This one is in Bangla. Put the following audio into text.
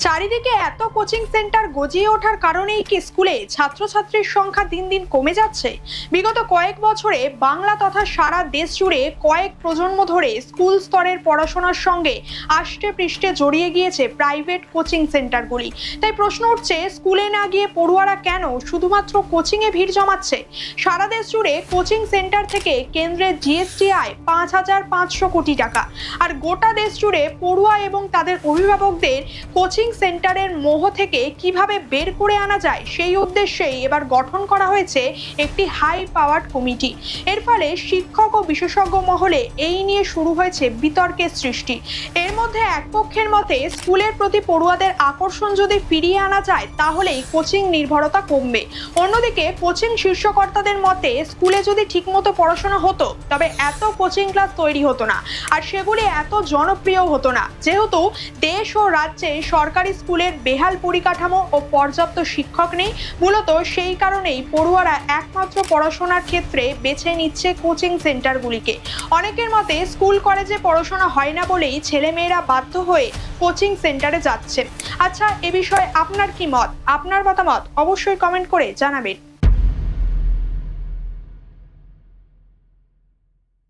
চারিদিকে এত কোচিং সেন্টার গজিয়ে ওঠার কারণেই কি স্কুলে ছাত্রছাত্রীর সংখ্যা দিন দিন কমে যাচ্ছে? বিগত কয়েক বছরে বাংলা তথা সারা দেশ জুড়ে কয়েক প্রজন্ম ধরে স্কুল স্তরের পড়াশোনার সঙ্গে আষ্টে পৃষ্ঠে জড়িয়ে গিয়েছে প্রাইভেট কোচিং সেন্টারগুলি। তাই প্রশ্ন উঠছে, স্কুলে না গিয়ে পড়ুয়ারা কেন শুধুমাত্র কোচিংয়ে ভিড় জমাচ্ছে? সারা দেশ জুড়ে কোচিং সেন্টার থেকে কেন্দ্রের জিএসটি আয় 5,500 কোটি টাকা। আর গোটা দেশ জুড়ে পড়ুয়া এবং তাদের অভিভাবকদের কোচিং সেন্টারের মোহ থেকে কিভাবে বের করে আনা যায় সেই উদ্দেশ্যেই এবার গঠন করা হয়েছে একটি হাই পাওয়ার্ড কমিটি। এর ফলে শিক্ষক ও বিশেষজ্ঞ মহলে এই নিয়ে শুরু হয়েছে বিতর্কের সৃষ্টি। এর মধ্যে এক পক্ষের মতে, স্কুলের প্রতি পড়ুয়াদের আকর্ষণ যদি ফিরিয়ে আনা যায় তাহলেই কোচিং নির্ভরতা কমবে। অন্যদিকে কোচিং শীর্ষকর্তাদের মতে, স্কুলে যদি ঠিকমতো পড়াশোনা হতো তবে এত কোচিং ক্লাস তৈরি হতো না, আর সেগুলি এত জনপ্রিয় হতো না। যেহেতু দেশ ও রাজ্যে সরকারি স্কুলের বেহাল পরিকাঠামো ও পর্যাপ্ত শিক্ষক নেই, মূলত সেই কারণেই পড়ুয়ারা একমাত্র পড়াশোনার ক্ষেত্রে বেছে নিচ্ছে কোচিং সেন্টারগুলিকে। অনেকের মতে, স্কুল কলেজে পড়াশোনা হয় না বলেই ছেলেমেয়েরা বাধ্য হয়ে কোচিং সেন্টারে যাচ্ছে। আচ্ছা, এ বিষয়ে আপনার কি মত? আপনার মতামত অবশ্যই কমেন্ট করে জানাবেন।